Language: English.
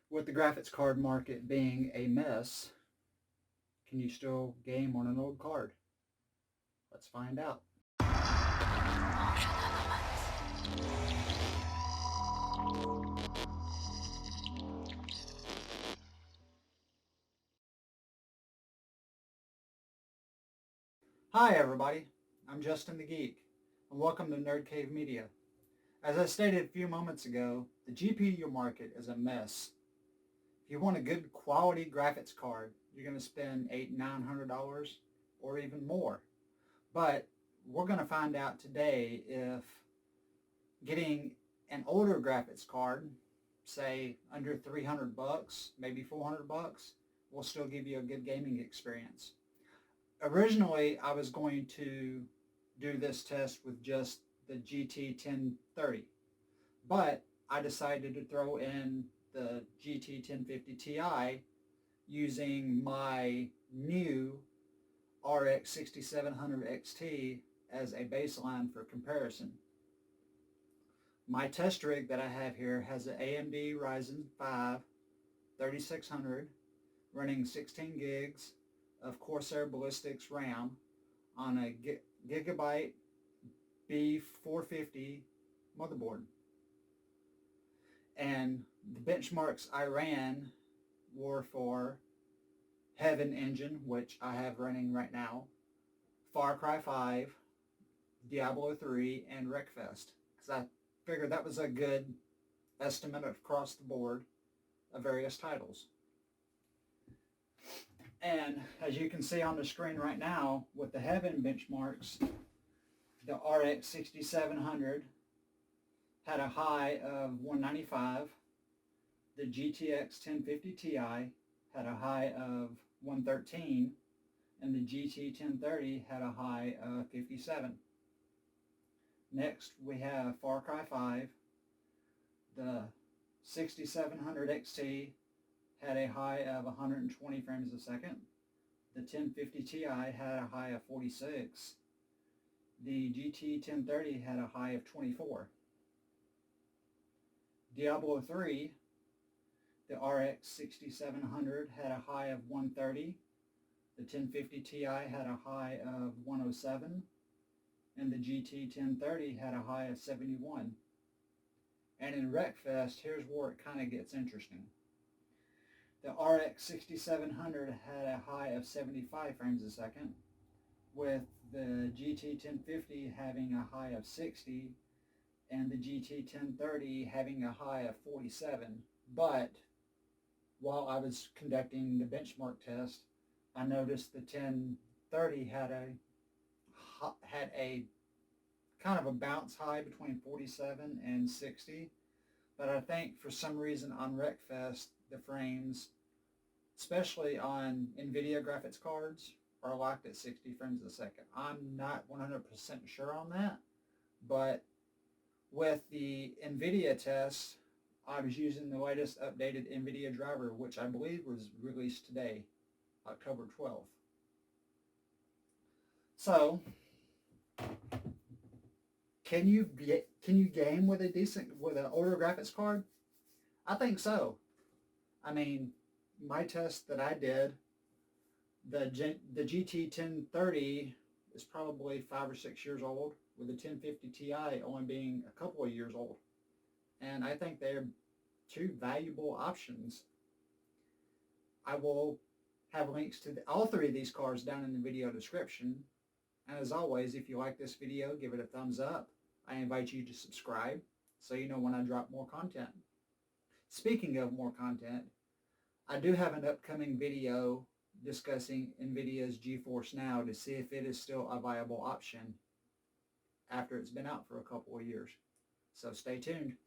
With the graphics card market being a mess, can you still game on an old card? Let's find out. Hi everybody, I'm Justin the Geek, and welcome to Nerd Cave Media. As I stated a few moments ago, the GPU market is a mess. If you want a good quality graphics card, you're going to spend $800-900 or even more. But we're going to find out today if getting an older graphics card, say under 300 bucks, maybe 400 bucks, will still give you a good gaming experience. Originally, I was going to do this test with just the GT 1030, but I decided to throw in the GT 1050 Ti using my new RX 6700 XT as a baseline for comparison. My test rig that I have here has an AMD Ryzen 5 3600 running 16 gigs of Corsair Ballistics RAM on a Gigabyte B450 motherboard. And the benchmarks I ran were for Heaven Engine, which I have running right now, Far Cry 5, Diablo 3, and Wreckfest. Because I figured that was a good estimate across the board of various titles. And as you can see on the screen right now, with the Heaven benchmarks, the RX 6700 had a high of 195. The GTX 1050 Ti had a high of 113. And the GT 1030 had a high of 57. Next, we have Far Cry 5. The 6700 XT had a high of 120 frames a second. The 1050 Ti had a high of 46. The GT 1030 had a high of 24. Diablo 3, the RX 6700 had a high of 130. The 1050 Ti had a high of 107. And the GT 1030 had a high of 71. And in Wreckfest, here's where it kind of gets interesting. The RX 6700 had a high of 75 frames a second, with the GT 1050 having a high of 60, and the GT 1030 having a high of 47. But while I was conducting the benchmark test, I noticed the 1030 had a kind of a bounce high between 47 and 60. But I think for some reason on Wreckfest, the frames, especially on NVIDIA graphics cards, are locked at 60 frames a second. I'm not 100% sure on that, but with the NVIDIA tests, I was using the latest updated NVIDIA driver, which I believe was released today, October 12th. So, can you game with an older graphics card? I think so. I mean, my test that I did, the GT 1030 is probably 5 or 6 years old, with the 1050 Ti only being a couple of years old. And I think they're two valuable options. I will have links to all three of these cards down in the video description. And as always, if you like this video, give it a thumbs up. I invite you to subscribe so you know when I drop more content. Speaking of more content, I do have an upcoming video discussing NVIDIA's GeForce Now to see if it is still a viable option after it's been out for a couple of years. So stay tuned.